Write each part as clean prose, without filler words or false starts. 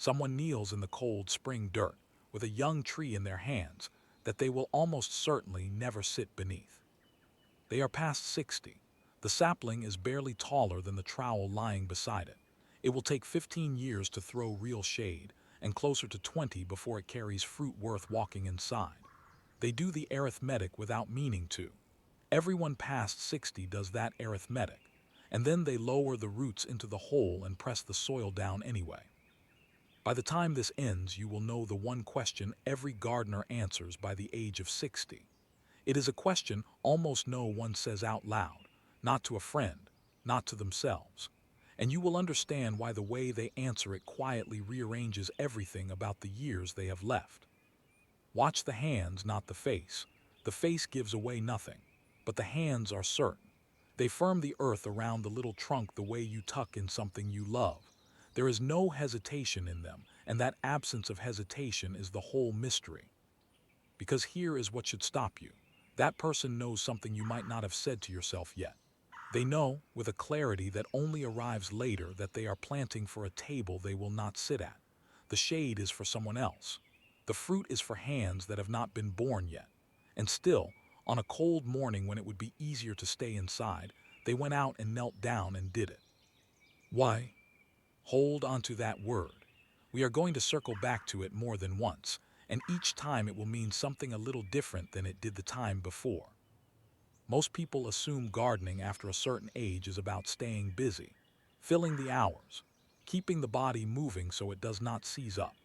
Someone kneels in the cold spring dirt with a young tree in their hands that they will almost certainly never sit beneath. They are past 60. The sapling is barely taller than the trowel lying beside it. It will take 15 years to throw real shade, and closer to 20 before it carries fruit worth walking inside. They do the arithmetic without meaning to. Everyone past 60 does that arithmetic, and then they lower the roots into the hole and press the soil down anyway. By the time this ends, you will know the one question every gardener answers by the age of 60. It is a question almost no one says out loud, not to a friend, not to themselves. And you will understand why the way they answer it quietly rearranges everything about the years they have left. Watch the hands, not the face. The face gives away nothing, but the hands are certain. They firm the earth around the little trunk the way you tuck in something you love. There is no hesitation in them, and that absence of hesitation is the whole mystery. Because here is what should stop you. That person knows something you might not have said to yourself yet. They know, with a clarity that only arrives later, that they are planting for a table they will not sit at. The shade is for someone else. The fruit is for hands that have not been born yet. And still, on a cold morning when it would be easier to stay inside, they went out and knelt down and did it. Why? Hold onto that word. We are going to circle back to it more than once, and each time it will mean something a little different than it did the time before. Most people assume gardening after a certain age is about staying busy, filling the hours, keeping the body moving so it does not seize up.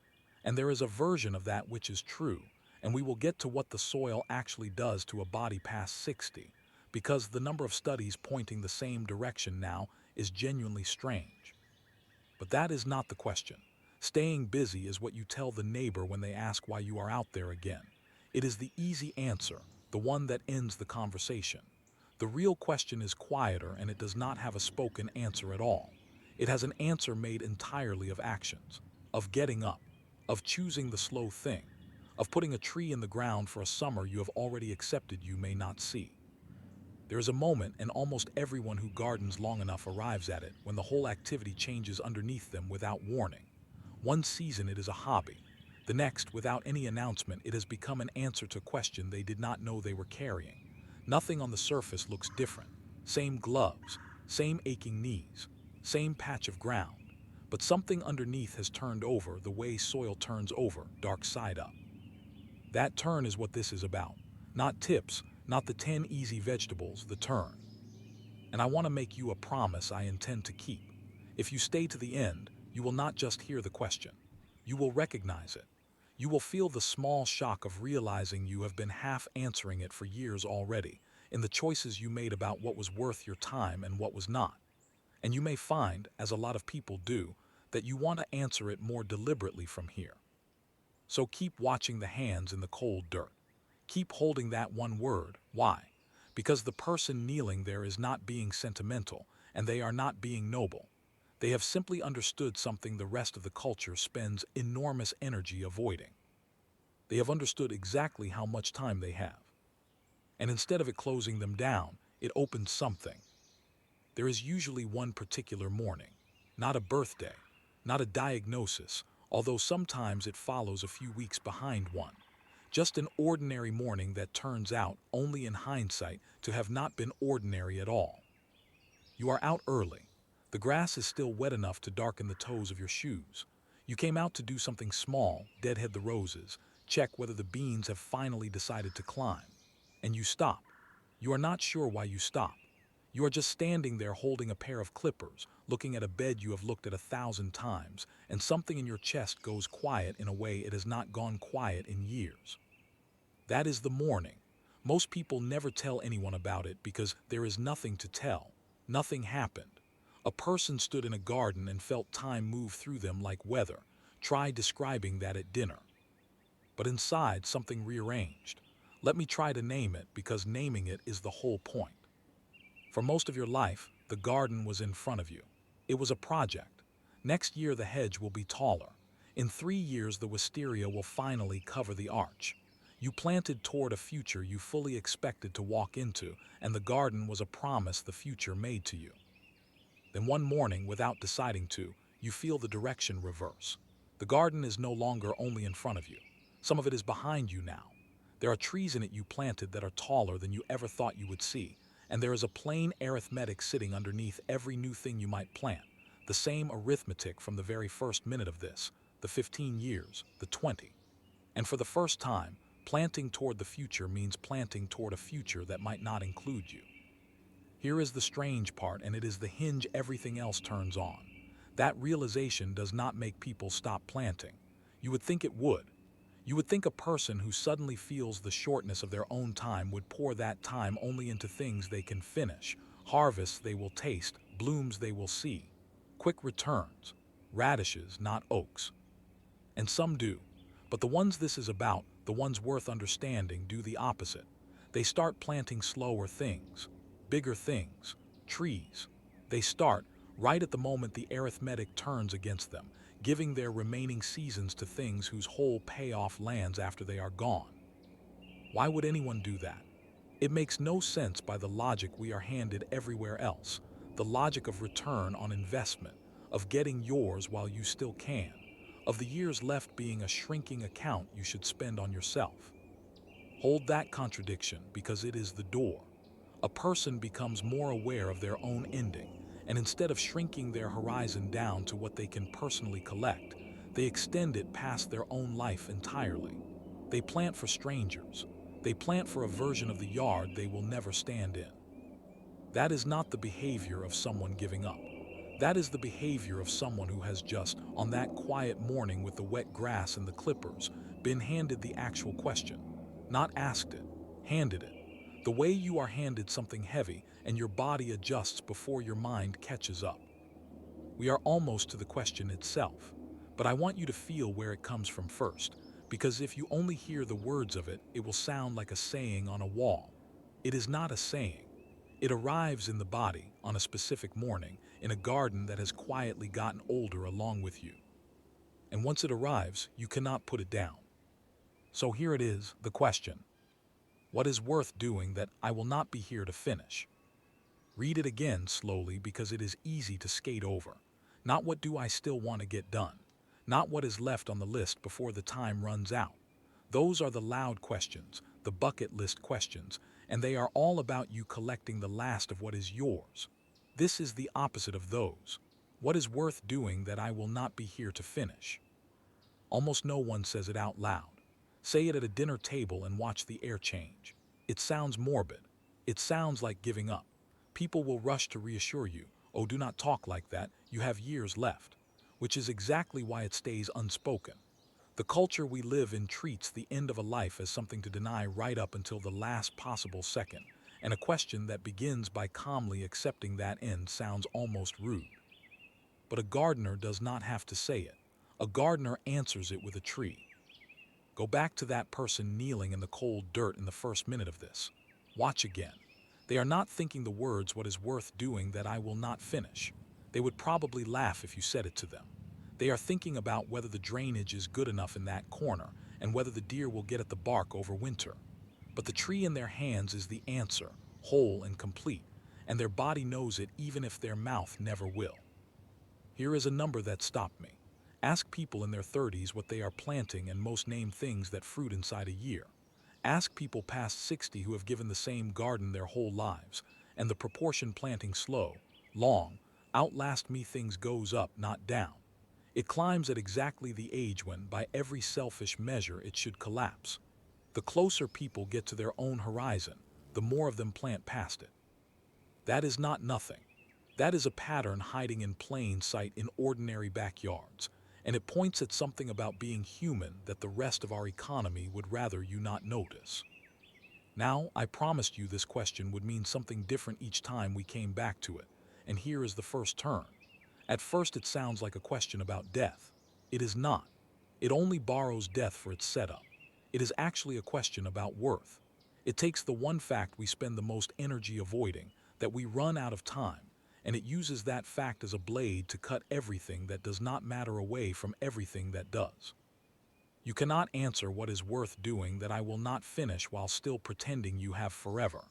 And there is a version of that which is true, and we will get to what the soil actually does to a body past 60, because the number of studies pointing the same direction now is genuinely strange. But that is not the question. Staying busy is what you tell the neighbor when they ask why you are out there again. It is the easy answer, the one that ends the conversation. The real question is quieter, and it does not have a spoken answer at all. It has an answer made entirely of actions, of getting up, of choosing the slow thing, of putting a tree in the ground for a summer you have already accepted you may not see. There is a moment, and almost everyone who gardens long enough arrives at it, when the whole activity changes underneath them without warning. One season it is a hobby. The next, without any announcement, it has become an answer to a question they did not know they were carrying. Nothing on the surface looks different. Same gloves, same aching knees, same patch of ground. But something underneath has turned over the way soil turns over, dark side up. That turn is what this is about. Not tips, not the 10 easy vegetables, the turn. And I want to make you a promise I intend to keep. If you stay to the end, you will not just hear the question. You will recognize it. You will feel the small shock of realizing you have been half answering it for years already, in the choices you made about what was worth your time and what was not. And you may find, as a lot of people do, that you want to answer it more deliberately from here. So keep watching the hands in the cold dirt. Keep holding that one word, why? Because the person kneeling there is not being sentimental, and they are not being noble. They have simply understood something the rest of the culture spends enormous energy avoiding. They have understood exactly how much time they have. And instead of it closing them down, it opens something. There is usually one particular morning, not a birthday, not a diagnosis, although sometimes it follows a few weeks behind one. Just an ordinary morning that turns out, only in hindsight, to have not been ordinary at all. You are out early. The grass is still wet enough to darken the toes of your shoes. You came out to do something small, deadhead the roses, check whether the beans have finally decided to climb. And you stop. You are not sure why you stop. You are just standing there holding a pair of clippers, looking at a bed you have looked at 1,000 times, and something in your chest goes quiet in a way it has not gone quiet in years. That is the morning. Most people never tell anyone about it because there is nothing to tell. Nothing happened. A person stood in a garden and felt time move through them like weather. Try describing that at dinner. But inside, something rearranged. Let me try to name it, because naming it is the whole point. For most of your life, the garden was in front of you. It was a project. Next year the hedge will be taller. In 3 years the wisteria will finally cover the arch. You planted toward a future you fully expected to walk into, and the garden was a promise the future made to you. Then one morning, without deciding to, you feel the direction reverse. The garden is no longer only in front of you. Some of it is behind you now. There are trees in it you planted that are taller than you ever thought you would see, and there is a plain arithmetic sitting underneath every new thing you might plant. The same arithmetic from the very first minute of this, the 15 years, the 20. And for the first time, planting toward the future means planting toward a future that might not include you. Here is the strange part, and it is the hinge everything else turns on. That realization does not make people stop planting. You would think it would. You would think a person who suddenly feels the shortness of their own time would pour that time only into things they can finish, harvests they will taste, blooms they will see, quick returns, radishes, not oaks. And some do. But the ones this is about, the ones worth understanding, do the opposite. They start planting slower things, bigger things, trees. They start right at the moment the arithmetic turns against them, giving their remaining seasons to things whose whole payoff lands after they are gone. Why would anyone do that? It makes no sense by the logic we are handed everywhere else, the logic of return on investment, of getting yours while you still can, of the years left being a shrinking account you should spend on yourself. Hold that contradiction, because it is the door. A person becomes more aware of their own ending, and instead of shrinking their horizon down to what they can personally collect, they extend it past their own life entirely. They plant for strangers. They plant for a version of the yard they will never stand in. That is not the behavior of someone giving up. That is the behavior of someone who has just, on that quiet morning with the wet grass and the clippers, been handed the actual question. Not asked it, handed it. The way you are handed something heavy and your body adjusts before your mind catches up. We are almost to the question itself, but I want you to feel where it comes from first, because if you only hear the words of it, it will sound like a saying on a wall. It is not a saying. It arrives in the body on a specific morning in a garden that has quietly gotten older along with you. And once it arrives, you cannot put it down. So here it is, the question. What is worth doing that I will not be here to finish? Read it again slowly, because it is easy to skate over. Not what do I still want to get done. Not what is left on the list before the time runs out. Those are the loud questions, the bucket list questions, and they are all about you collecting the last of what is yours. This is the opposite of those. What is worth doing that I will not be here to finish? Almost no one says it out loud. Say it at a dinner table and watch the air change. It sounds morbid. It sounds like giving up. People will rush to reassure you, oh, do not talk like that, you have years left. Which is exactly why it stays unspoken. The culture we live in treats the end of a life as something to deny right up until the last possible second, and a question that begins by calmly accepting that end sounds almost rude. But a gardener does not have to say it. A gardener answers it with a tree. Go back to that person kneeling in the cold dirt in the first minute of this. Watch again. They are not thinking the words, what is worth doing that I will not finish. They would probably laugh if you said it to them. They are thinking about whether the drainage is good enough in that corner and whether the deer will get at the bark over winter. But the tree in their hands is the answer, whole and complete, and their body knows it even if their mouth never will. Here is a number that stopped me. Ask people in their 30s what they are planting, and most name things that fruit inside a year. Ask people past 60 who have given the same garden their whole lives, and the proportion planting slow, long, outlast me things goes up, not down. It climbs at exactly the age when, by every selfish measure, it should collapse. The closer people get to their own horizon, the more of them plant past it. That is not nothing. That is a pattern hiding in plain sight in ordinary backyards, and it points at something about being human that the rest of our economy would rather you not notice. Now, I promised you this question would mean something different each time we came back to it, and here is the first turn. At first it sounds like a question about death. It is not. It only borrows death for its setup. It is actually a question about worth. It takes the one fact we spend the most energy avoiding, that we run out of time, and it uses that fact as a blade to cut everything that does not matter away from everything that does. You cannot answer what is worth doing that I will not finish while still pretending you have forever.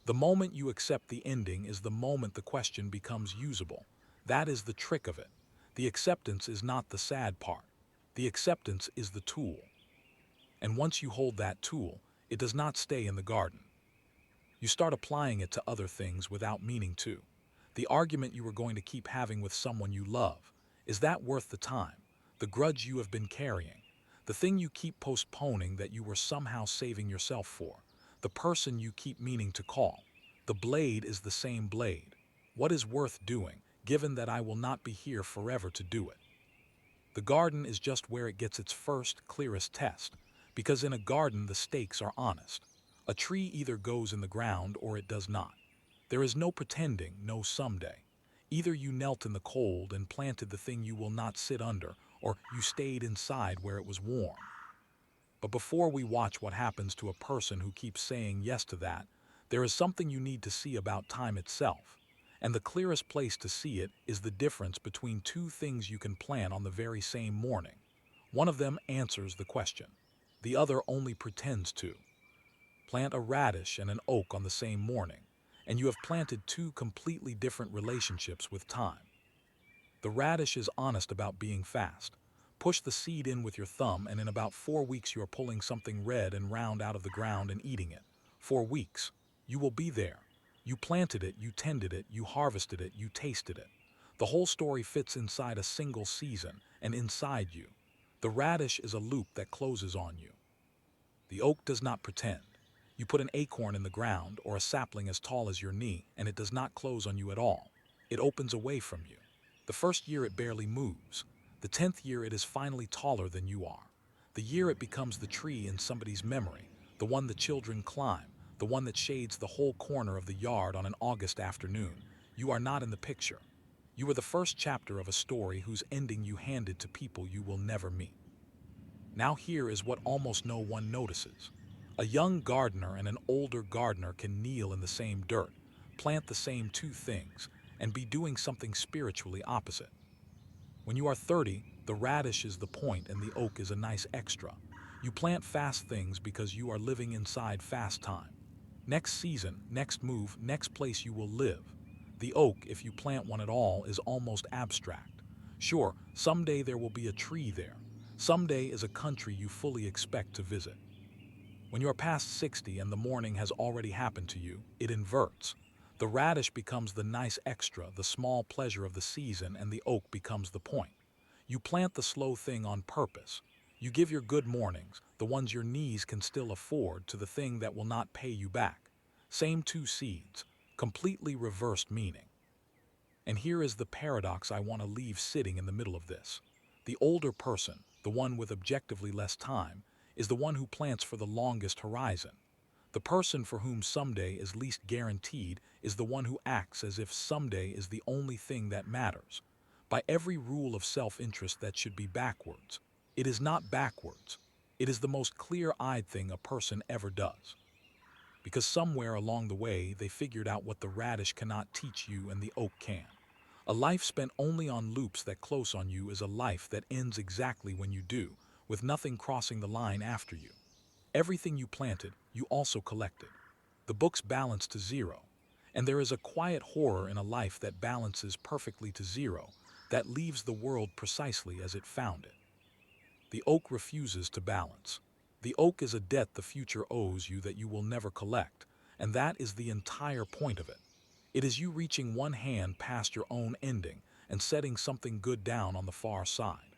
The moment you accept the ending is the moment the question becomes usable. That is the trick of it. The acceptance is not the sad part. The acceptance is the tool. And once you hold that tool, it does not stay in the garden. You start applying it to other things without meaning to. The argument you were going to keep having with someone you love, is that worth the time? The grudge you have been carrying, the thing you keep postponing that you were somehow saving yourself for, the person you keep meaning to call. The blade is the same blade. What is worth doing, given that I will not be here forever to do it? The garden is just where it gets its first, clearest test, because in a garden the stakes are honest. A tree either goes in the ground or it does not. There is no pretending, no someday. Either you knelt in the cold and planted the thing you will not sit under, or you stayed inside where it was warm. But before we watch what happens to a person who keeps saying yes to that, there is something you need to see about time itself. And the clearest place to see it is the difference between two things you can plan on the very same morning. One of them answers the question. The other only pretends to. Plant a radish and an oak on the same morning, and you have planted two completely different relationships with time. The radish is honest about being fast. Push the seed in with your thumb, and in about 4 weeks you are pulling something red and round out of the ground and eating it. 4 weeks. You will be there. You planted it, you tended it, you harvested it, you tasted it. The whole story fits inside a single season, and inside you. The radish is a loop that closes on you. The oak does not pretend. You put an acorn in the ground or a sapling as tall as your knee, and it does not close on you at all. It opens away from you. The first year it barely moves. The 10th year it is finally taller than you are. The year it becomes the tree in somebody's memory, the one the children climb, the one that shades the whole corner of the yard on an August afternoon. You are not in the picture. You are the first chapter of a story whose ending you handed to people you will never meet. Now here is what almost no one notices. A young gardener and an older gardener can kneel in the same dirt, plant the same two things, and be doing something spiritually opposite. When you are 30, the radish is the point and the oak is a nice extra. You plant fast things because you are living inside fast time. Next season, next move, next place you will live. The oak, if you plant one at all, is almost abstract. Sure, someday there will be a tree there. Someday is a country you fully expect to visit. When you are past 60 and the morning has already happened to you, it inverts. The radish becomes the nice extra, the small pleasure of the season, and the oak becomes the point. You plant the slow thing on purpose. You give your good mornings, the ones your knees can still afford, to the thing that will not pay you back. Same two seeds, completely reversed meaning. And here is the paradox I want to leave sitting in the middle of this. The older person, the one with objectively less time, is the one who plants for the longest horizon. The person for whom someday is least guaranteed is the one who acts as if someday is the only thing that matters. By every rule of self-interest that should be backwards, it is not backwards. It is the most clear-eyed thing a person ever does. Because somewhere along the way they figured out what the radish cannot teach you and the oak can. A life spent only on loops that close on you is a life that ends exactly when you do, with nothing crossing the line after you. Everything you planted, you also collected. The books balance to zero. And there is a quiet horror in a life that balances perfectly to zero, that leaves the world precisely as it found it. The oak refuses to balance. The oak is a debt the future owes you that you will never collect, and that is the entire point of it. It is you reaching one hand past your own ending and setting something good down on the far side.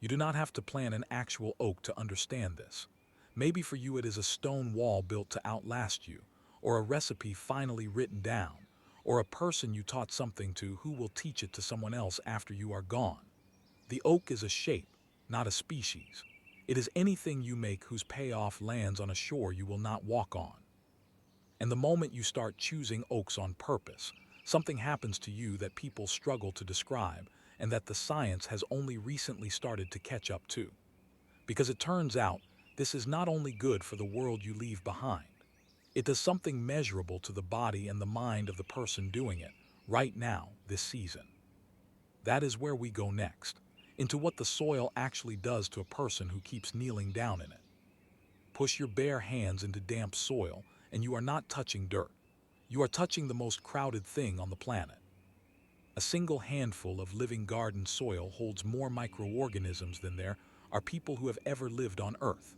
You do not have to plant an actual oak to understand this. Maybe for you it is a stone wall built to outlast you, or a recipe finally written down, or a person you taught something to who will teach it to someone else after you are gone. The oak is a shape, not a species. It is anything you make whose payoff lands on a shore you will not walk on. And the moment you start choosing oaks on purpose, something happens to you that people struggle to describe, and that the science has only recently started to catch up to. Because it turns out, this is not only good for the world you leave behind. It does something measurable to the body and the mind of the person doing it, right now, this season. That is where we go next, into what the soil actually does to a person who keeps kneeling down in it. Push your bare hands into damp soil, and you are not touching dirt. You are touching the most crowded thing on the planet. A single handful of living garden soil holds more microorganisms than there are people who have ever lived on Earth.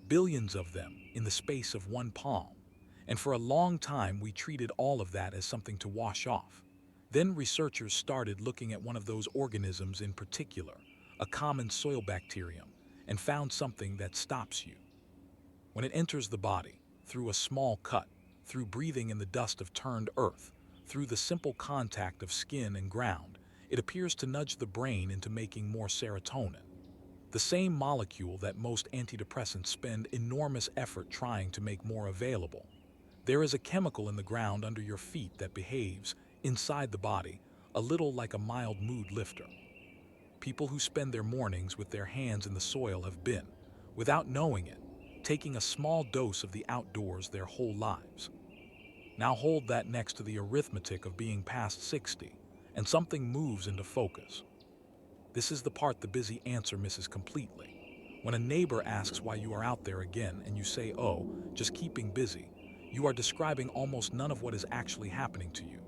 Billions of them in the space of one palm. And for a long time, we treated all of that as something to wash off. Then researchers started looking at one of those organisms in particular, a common soil bacterium, and found something that stops you. When it enters the body, through a small cut, through breathing in the dust of turned earth, through the simple contact of skin and ground, it appears to nudge the brain into making more serotonin. The same molecule that most antidepressants spend enormous effort trying to make more available. There is a chemical in the ground under your feet that behaves, inside the body, a little like a mild mood lifter. People who spend their mornings with their hands in the soil have been, without knowing it, taking a small dose of the outdoors their whole lives. Now hold that next to the arithmetic of being past 60, and something moves into focus. This is the part the busy answer misses completely. When a neighbor asks why you are out there again and you say, "Oh, just keeping busy," you are describing almost none of what is actually happening to you.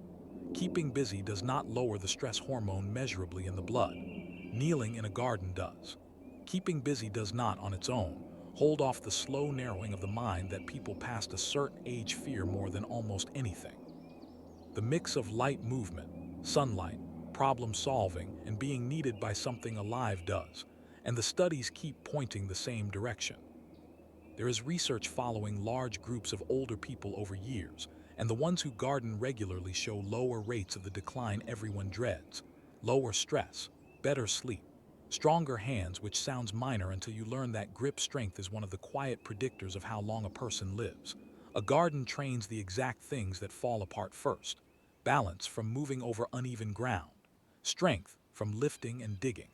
Keeping busy does not lower the stress hormone measurably in the blood. Kneeling in a garden does. Keeping busy does not, on its own, hold off the slow narrowing of the mind that people past a certain age fear more than almost anything. The mix of light movement, sunlight, problem solving, and being needed by something alive does, and the studies keep pointing the same direction. There is research following large groups of older people over years, and the ones who garden regularly show lower rates of the decline everyone dreads, lower stress, better sleep, stronger hands, which sounds minor until you learn that grip strength is one of the quiet predictors of how long a person lives. A garden trains the exact things that fall apart first: balance from moving over uneven ground, strength from lifting and digging,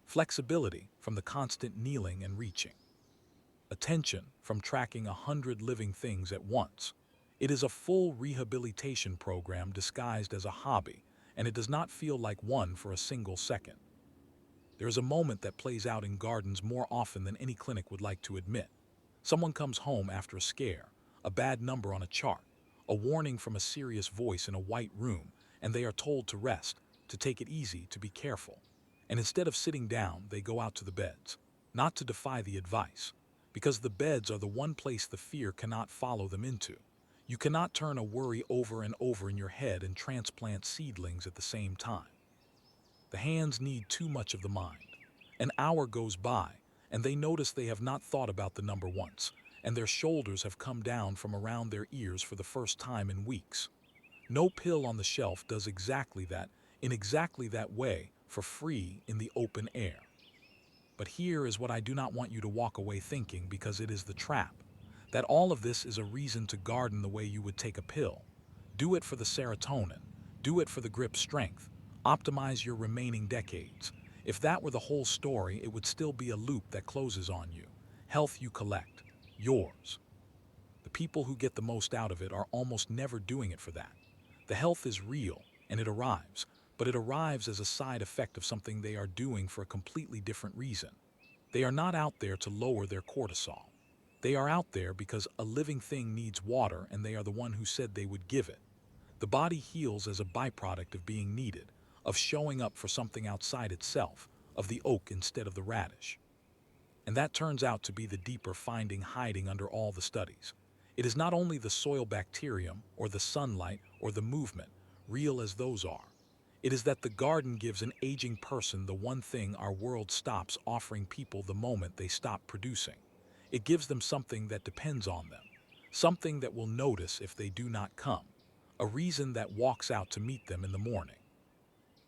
flexibility from the constant kneeling and reaching, attention from tracking 100 living things at once. It is a full rehabilitation program disguised as a hobby, and it does not feel like one for a single second. There is a moment that plays out in gardens more often than any clinic would like to admit. Someone comes home after a scare, a bad number on a chart, a warning from a serious voice in a white room, and they are told to rest, to take it easy, to be careful. And instead of sitting down, they go out to the beds, not to defy the advice, because the beds are the one place the fear cannot follow them into. You cannot turn a worry over and over in your head and transplant seedlings at the same time. The hands need too much of the mind. An hour goes by, and they notice they have not thought about the number once, and their shoulders have come down from around their ears for the first time in weeks. No pill on the shelf does exactly that, in exactly that way, for free in the open air. But here is what I do not want you to walk away thinking, because it is the trap: that all of this is a reason to garden the way you would take a pill. Do it for the serotonin. Do it for the grip strength. Optimize your remaining decades. If that were the whole story, it would still be a loop that closes on you. Health you collect. Yours. The people who get the most out of it are almost never doing it for that. The health is real, and it arrives, but it arrives as a side effect of something they are doing for a completely different reason. They are not out there to lower their cortisol. They are out there because a living thing needs water, and they are the one who said they would give it. The body heals as a byproduct of being needed, of showing up for something outside itself, of the oak instead of the radish. And that turns out to be the deeper finding hiding under all the studies. It is not only the soil bacterium, or the sunlight, or the movement, real as those are. It is that the garden gives an aging person the one thing our world stops offering people the moment they stop producing. It gives them something that depends on them, something that will notice if they do not come, a reason that walks out to meet them in the morning.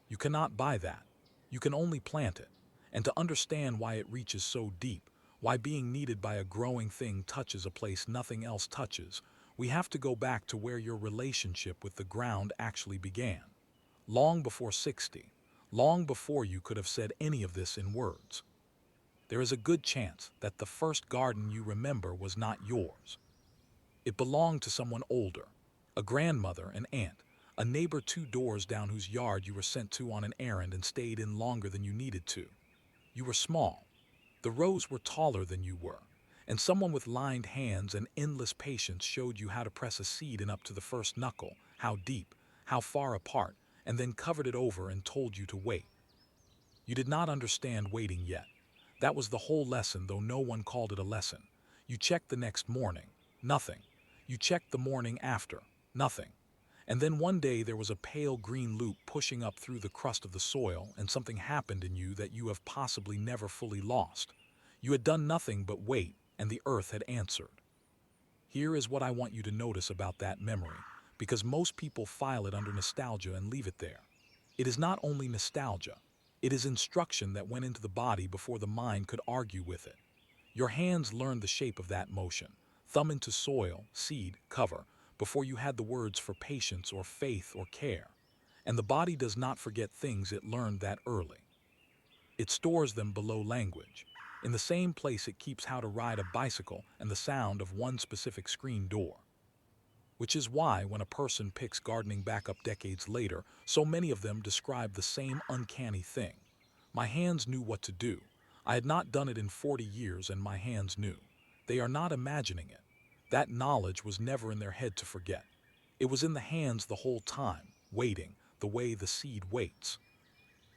You cannot buy that. You can only plant it. And to understand why it reaches so deep, why being needed by a growing thing touches a place nothing else touches, we have to go back to where your relationship with the ground actually began. Long before 60, long before you could have said any of this in words. There is a good chance that the first garden you remember was not yours. It belonged to someone older, a grandmother, an aunt, a neighbor 2 doors down whose yard you were sent to on an errand and stayed in longer than you needed to. You were small. The rows were taller than you were, and someone with lined hands and endless patience showed you how to press a seed in up to the first knuckle, how deep, how far apart, and then covered it over and told you to wait. You did not understand waiting yet. That was the whole lesson, though no one called it a lesson. You checked the next morning, nothing. You checked the morning after, nothing. And then one day there was a pale green loop pushing up through the crust of the soil, and something happened in you that you have possibly never fully lost. You had done nothing but wait, and the earth had answered. Here is what I want you to notice about that memory, because most people file it under nostalgia and leave it there. It is not only nostalgia, it is instruction that went into the body before the mind could argue with it. Your hands learned the shape of that motion, thumb into soil, seed, cover, before you had the words for patience or faith or care. And the body does not forget things it learned that early. It stores them below language. In the same place it keeps how to ride a bicycle and the sound of one specific screen door. Which is why when a person picks gardening back up decades later, so many of them describe the same uncanny thing. My hands knew what to do. I had not done it in 40 years and my hands knew. They are not imagining it. That knowledge was never in their head to forget. It was in the hands the whole time, waiting, the way the seed waits.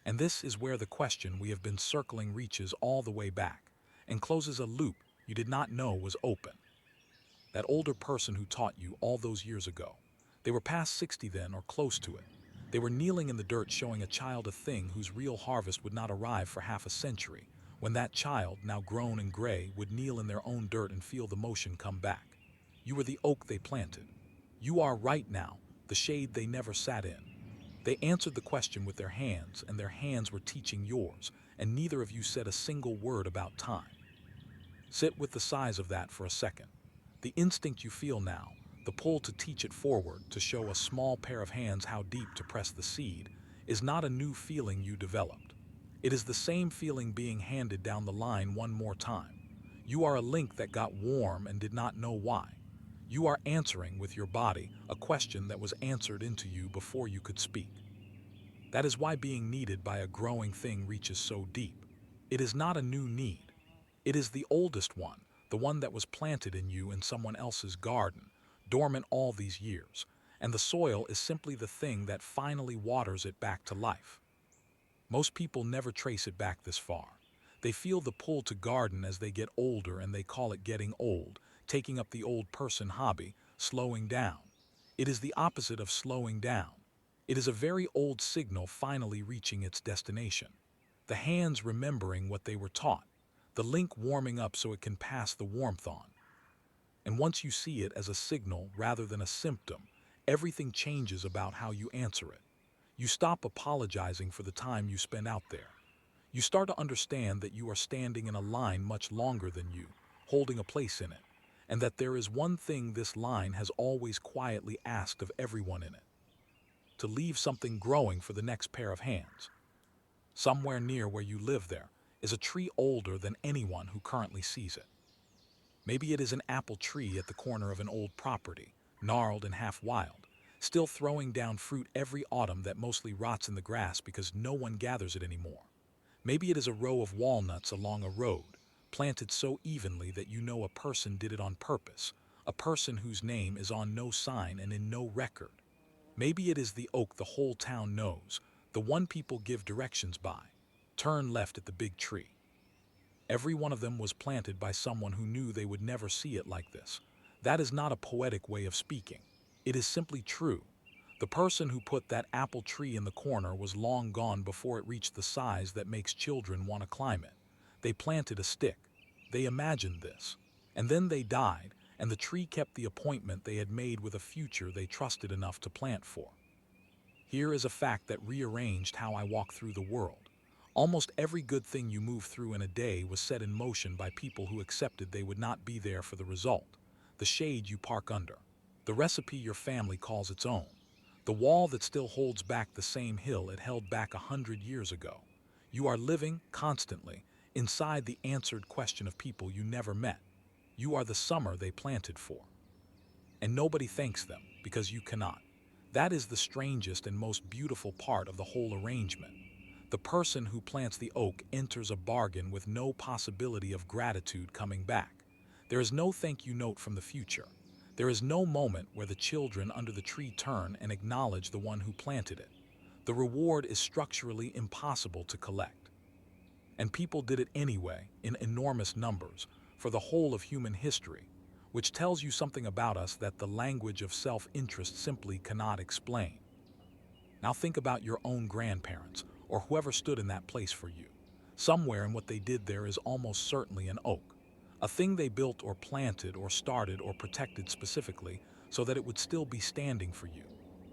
And this is where the question we have been circling reaches all the way back and closes a loop you did not know was open. That older person who taught you all those years ago. They were past 60 then or close to it. They were kneeling in the dirt showing a child a thing whose real harvest would not arrive for half a century, when that child, now grown and gray, would kneel in their own dirt and feel the motion come back. You were the oak they planted. You are right now, the shade they never sat in. They answered the question with their hands, and their hands were teaching yours, and neither of you said a single word about time. Sit with the size of that for a second. The instinct you feel now, the pull to teach it forward, to show a small pair of hands how deep to press the seed, is not a new feeling you developed. It is the same feeling being handed down the line one more time. You are a link that got warm and did not know why. You are answering with your body a question that was answered into you before you could speak. That is why being needed by a growing thing reaches so deep. It is not a new need. It is the oldest one, the one that was planted in you in someone else's garden, dormant all these years, and the soil is simply the thing that finally waters it back to life. Most people never trace it back this far. They feel the pull to garden as they get older and they call it getting old, taking up the old person hobby, slowing down. It is the opposite of slowing down. It is a very old signal finally reaching its destination. The hands remembering what they were taught, the link warming up so it can pass the warmth on. And once you see it as a signal rather than a symptom, everything changes about how you answer it. You stop apologizing for the time you spend out there. You start to understand that you are standing in a line much longer than you, holding a place in it, and that there is one thing this line has always quietly asked of everyone in it: to leave something growing for the next pair of hands. Somewhere near where you live there is a tree older than anyone who currently sees it. Maybe it is an apple tree at the corner of an old property, gnarled and half wild, still throwing down fruit every autumn that mostly rots in the grass because no one gathers it anymore. Maybe it is a row of walnuts along a road, planted so evenly that you know a person did it on purpose, a person whose name is on no sign and in no record. Maybe it is the oak the whole town knows, the one people give directions by. Turn left at the big tree. Every one of them was planted by someone who knew they would never see it like this. That is not a poetic way of speaking. It is simply true. The person who put that apple tree in the corner was long gone before it reached the size that makes children want to climb it. They planted a stick. They imagined this. And then they died, and the tree kept the appointment they had made with a future they trusted enough to plant for. Here is a fact that rearranged how I walk through the world. Almost every good thing you move through in a day was set in motion by people who accepted they would not be there for the result. The shade you park under. The recipe your family calls its own. The wall that still holds back the same hill it held back 100 years ago. You are living, constantly, inside the answered question of people you never met. You are the summer they planted for. And nobody thanks them, because you cannot. That is the strangest and most beautiful part of the whole arrangement. The person who plants the oak enters a bargain with no possibility of gratitude coming back. There is no thank you note from the future. There is no moment where the children under the tree turn and acknowledge the one who planted it. The reward is structurally impossible to collect. And people did it anyway, in enormous numbers, for the whole of human history, which tells you something about us that the language of self-interest simply cannot explain. Now think about your own grandparents, or whoever stood in that place for you. Somewhere in what they did there is almost certainly an oak, a thing they built or planted or started or protected specifically so that it would still be standing for you.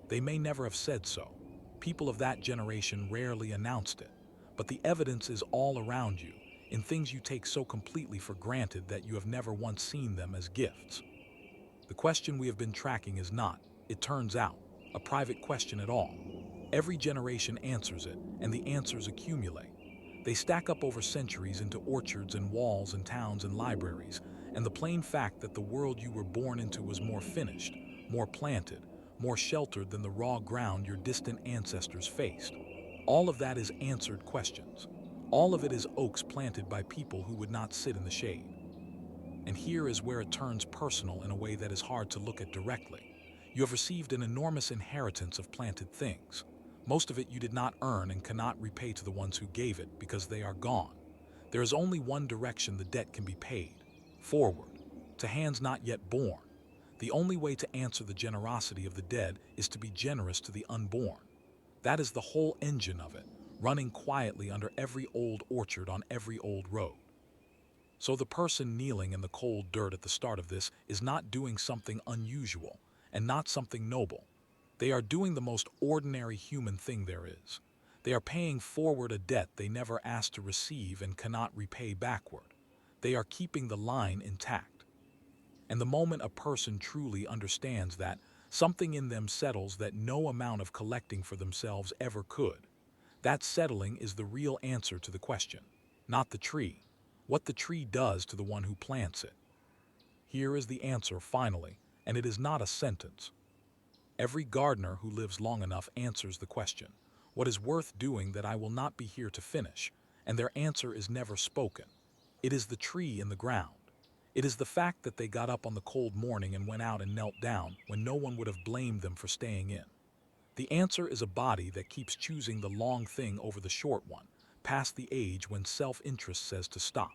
They may never have said so. People of that generation rarely announced it, but the evidence is all around you, in things you take so completely for granted that you have never once seen them as gifts. The question we have been tracking is not, it turns out, a private question at all. Every generation answers it, and the answers accumulate. They stack up over centuries into orchards and walls and towns and libraries, and the plain fact that the world you were born into was more finished, more planted, more sheltered than the raw ground your distant ancestors faced. All of that is answered questions. All of it is oaks planted by people who would not sit in the shade. And here is where it turns personal in a way that is hard to look at directly. You have received an enormous inheritance of planted things. Most of it you did not earn and cannot repay to the ones who gave it because they are gone. There is only one direction the debt can be paid: forward, to hands not yet born. The only way to answer the generosity of the dead is to be generous to the unborn. That is the whole engine of it, running quietly under every old orchard on every old road. So the person kneeling in the cold dirt at the start of this is not doing something unusual and not something noble. They are doing the most ordinary human thing there is. They are paying forward a debt they never asked to receive and cannot repay backward. They are keeping the line intact. And the moment a person truly understands that, something in them settles that no amount of collecting for themselves ever could. That settling is the real answer to the question, not the tree, what the tree does to the one who plants it. Here is the answer finally, and it is not a sentence. Every gardener who lives long enough answers the question, what is worth doing that I will not be here to finish? And their answer is never spoken. It is the tree in the ground. It is the fact that they got up on the cold morning and went out and knelt down when no one would have blamed them for staying in. The answer is a body that keeps choosing the long thing over the short one, past the age when self-interest says to stop.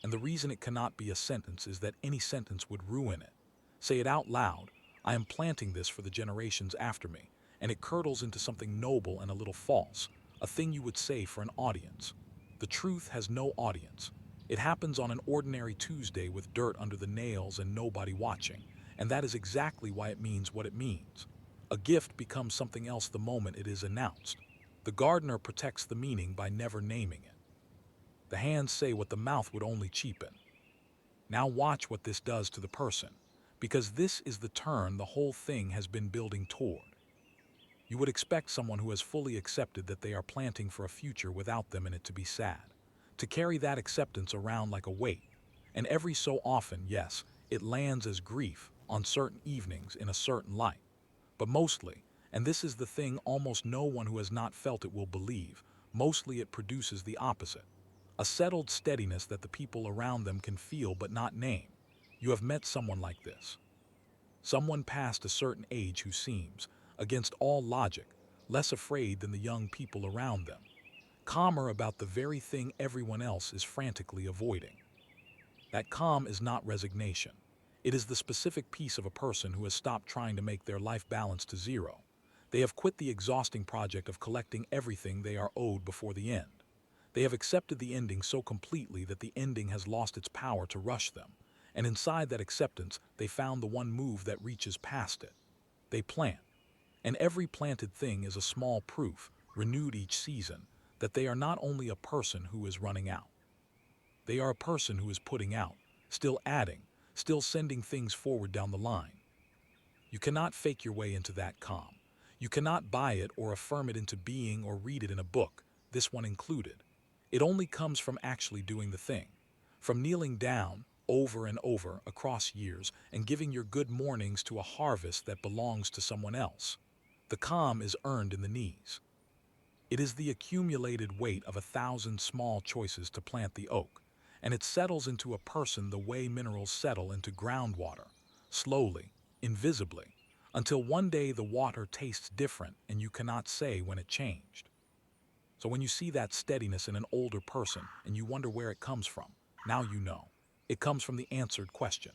And the reason it cannot be a sentence is that any sentence would ruin it. Say it out loud, I am planting this for the generations after me, and it curdles into something noble and a little false, a thing you would say for an audience. The truth has no audience. It happens on an ordinary Tuesday with dirt under the nails and nobody watching, and that is exactly why it means what it means. A gift becomes something else the moment it is announced. The gardener protects the meaning by never naming it. The hands say what the mouth would only cheapen. Now watch what this does to the person, because this is the turn the whole thing has been building toward. You would expect someone who has fully accepted that they are planting for a future without them in it to be sad, to carry that acceptance around like a weight. And every so often, yes, it lands as grief on certain evenings in a certain light. But mostly, and this is the thing almost no one who has not felt it will believe, mostly it produces the opposite. A settled steadiness that the people around them can feel but not name. You have met someone like this. Someone past a certain age who seems, against all logic, less afraid than the young people around them, calmer about the very thing everyone else is frantically avoiding. That calm is not resignation. It is the specific peace of a person who has stopped trying to make their life balance to zero. They have quit the exhausting project of collecting everything they are owed before the end. They have accepted the ending so completely that the ending has lost its power to rush them. And inside that acceptance, they found the one move that reaches past it. They plant. And every planted thing is a small proof, renewed each season, that they are not only a person who is running out. They are a person who is putting out, still adding, still sending things forward down the line. You cannot fake your way into that calm. You cannot buy it or affirm it into being or read it in a book, this one included. It only comes from actually doing the thing, from kneeling down, over and over, across years, and giving your good mornings to a harvest that belongs to someone else. The calm is earned in the knees. It is the accumulated weight of 1,000 small choices to plant the oak, and it settles into a person the way minerals settle into groundwater, slowly, invisibly, until one day the water tastes different and you cannot say when it changed. So when you see that steadiness in an older person and you wonder where it comes from, now you know. It comes from the answered question.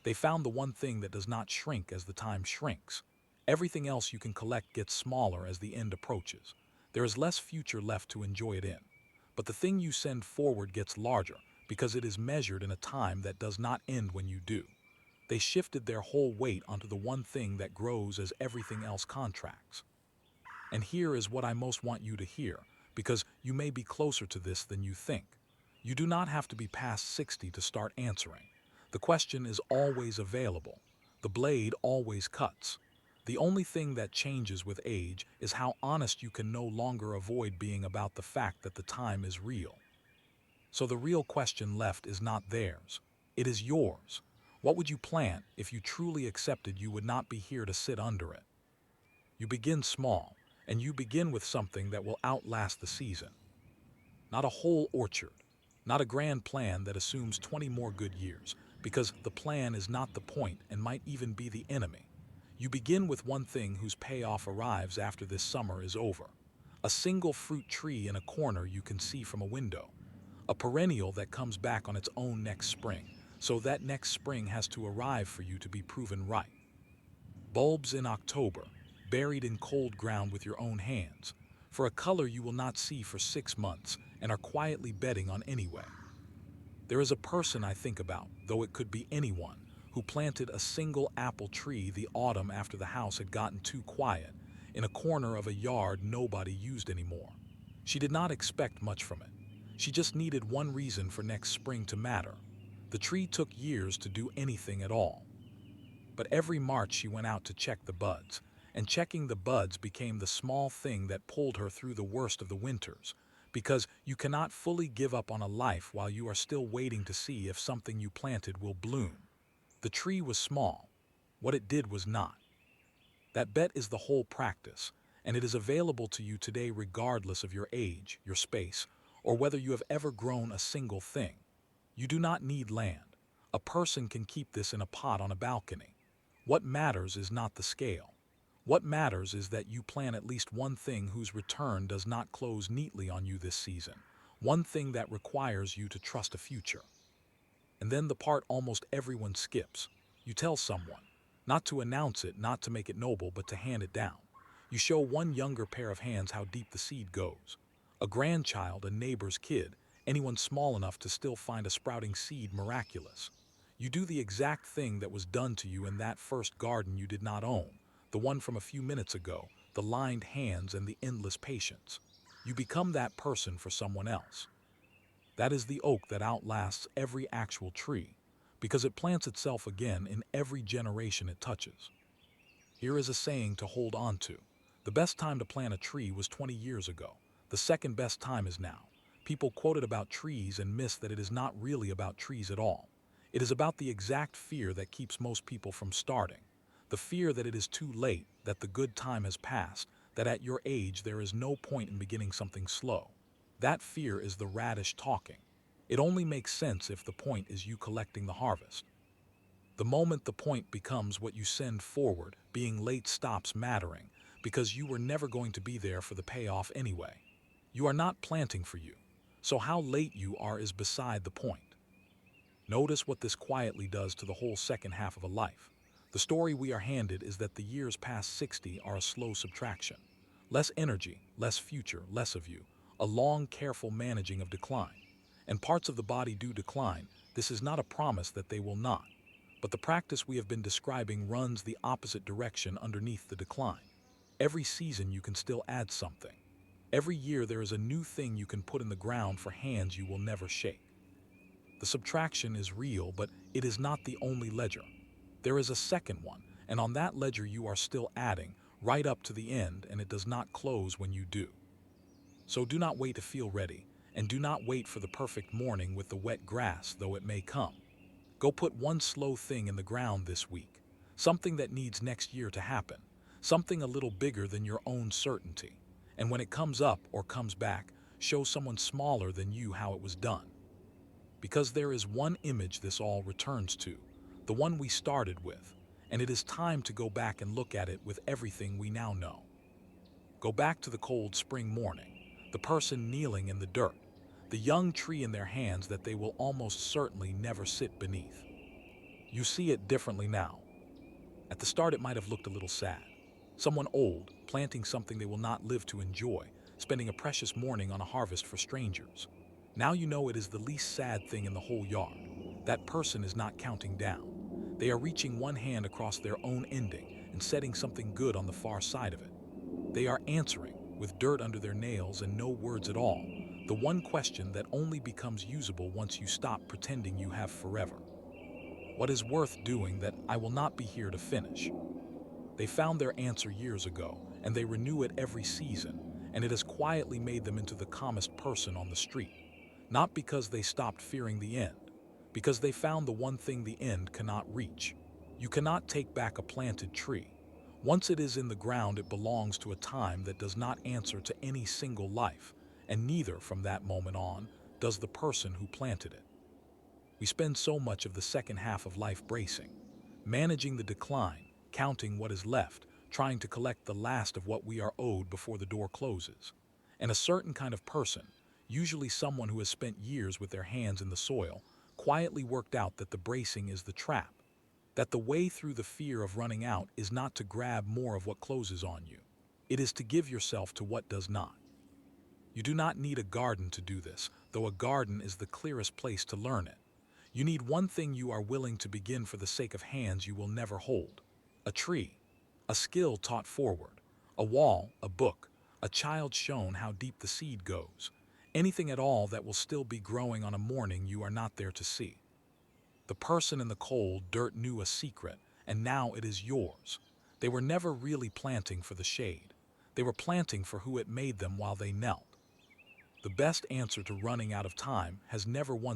They found the one thing that does not shrink as the time shrinks. Everything else you can collect gets smaller as the end approaches. There is less future left to enjoy it in. But the thing you send forward gets larger because it is measured in a time that does not end when you do. They shifted their whole weight onto the one thing that grows as everything else contracts. And here is what I most want you to hear, because you may be closer to this than you think. You do not have to be past 60 to start answering. The question is always available. The blade always cuts. The only thing that changes with age is how honest you can no longer avoid being about the fact that the time is real. So the real question left is not theirs. It is yours. What would you plant if you truly accepted you would not be here to sit under it? You begin small, and you begin with something that will outlast the season. Not a whole orchard, not a grand plan that assumes 20 more good years, because the plan is not the point and might even be the enemy. You begin with one thing whose payoff arrives after this summer is over. A single fruit tree in a corner you can see from a window. A perennial that comes back on its own next spring, so that next spring has to arrive for you to be proven right. Bulbs in October, buried in cold ground with your own hands, for a color you will not see for 6 months and are quietly betting on anyway. There is a person I think about, though it could be anyone, who planted a single apple tree the autumn after the house had gotten too quiet, in a corner of a yard nobody used anymore. She did not expect much from it. She just needed one reason for next spring to matter. The tree took years to do anything at all. But every March she went out to check the buds, and checking the buds became the small thing that pulled her through the worst of the winters, because you cannot fully give up on a life while you are still waiting to see if something you planted will bloom. The tree was small. What it did was not. That bet is the whole practice, and it is available to you today regardless of your age, your space, or whether you have ever grown a single thing. You do not need land. A person can keep this in a pot on a balcony. What matters is not the scale. What matters is that you plan at least one thing whose return does not close neatly on you this season, one thing that requires you to trust a future. And then the part almost everyone skips. You tell someone, not to announce it, not to make it noble, but to hand it down. You show one younger pair of hands how deep the seed goes. A grandchild, a neighbor's kid, anyone small enough to still find a sprouting seed miraculous. You do the exact thing that was done to you in that first garden you did not own, the one from a few minutes ago, the lined hands and the endless patience. You become that person for someone else. That is the oak that outlasts every actual tree, because it plants itself again in every generation it touches. Here is a saying to hold on to. The best time to plant a tree was 20 years ago. The second best time is now. People quote it about trees and miss that it is not really about trees at all. It is about the exact fear that keeps most people from starting. The fear that it is too late, that the good time has passed, that at your age there is no point in beginning something slow. That fear is the radish talking. It only makes sense if the point is you collecting the harvest. The moment the point becomes what you send forward, being late stops mattering, because you were never going to be there for the payoff anyway. You are not planting for you, so how late you are is beside the point. Notice what this quietly does to the whole second half of a life. The story we are handed is that the years past 60 are a slow subtraction. Less energy, less future, less of you. A long, careful managing of decline. And parts of the body do decline. This is not a promise that they will not. But the practice we have been describing runs the opposite direction underneath the decline. Every season you can still add something. Every year there is a new thing you can put in the ground for hands you will never shake. The subtraction is real, but it is not the only ledger. There is a second one, and on that ledger you are still adding, right up to the end, and it does not close when you do. So do not wait to feel ready, and do not wait for the perfect morning with the wet grass, though it may come. Go put one slow thing in the ground this week, something that needs next year to happen, something a little bigger than your own certainty. And when it comes up or comes back, show someone smaller than you how it was done. Because there is one image this all returns to, the one we started with, and it is time to go back and look at it with everything we now know. Go back to the cold spring morning, the person kneeling in the dirt, the young tree in their hands that they will almost certainly never sit beneath. You see it differently now. At the start, it might have looked a little sad. Someone old, planting something they will not live to enjoy, spending a precious morning on a harvest for strangers. Now you know it is the least sad thing in the whole yard. That person is not counting down. They are reaching one hand across their own ending and setting something good on the far side of it. They are answering, with dirt under their nails and no words at all, the one question that only becomes usable once you stop pretending you have forever. What is worth doing that I will not be here to finish? They found their answer years ago, and they renew it every season, and it has quietly made them into the calmest person on the street. Not because they stopped fearing the end, because they found the one thing the end cannot reach. You cannot take back a planted tree. Once it is in the ground, it belongs to a time that does not answer to any single life, and neither from that moment on does the person who planted it. We spend so much of the second half of life bracing, managing the decline, counting what is left, trying to collect the last of what we are owed before the door closes. And a certain kind of person, usually someone who has spent years with their hands in the soil, quietly worked out that the bracing is the trap, that the way through the fear of running out is not to grab more of what closes on you. It is to give yourself to what does not. You do not need a garden to do this, though a garden is the clearest place to learn it. You need one thing you are willing to begin for the sake of hands you will never hold. A tree, a skill taught forward, a wall, a book, a child shown how deep the seed goes. Anything at all that will still be growing on a morning you are not there to see. The person in the cold dirt knew a secret, and now it is yours. They were never really planting for the shade. They were planting for who it made them while they knelt. The best answer to running out of time has never once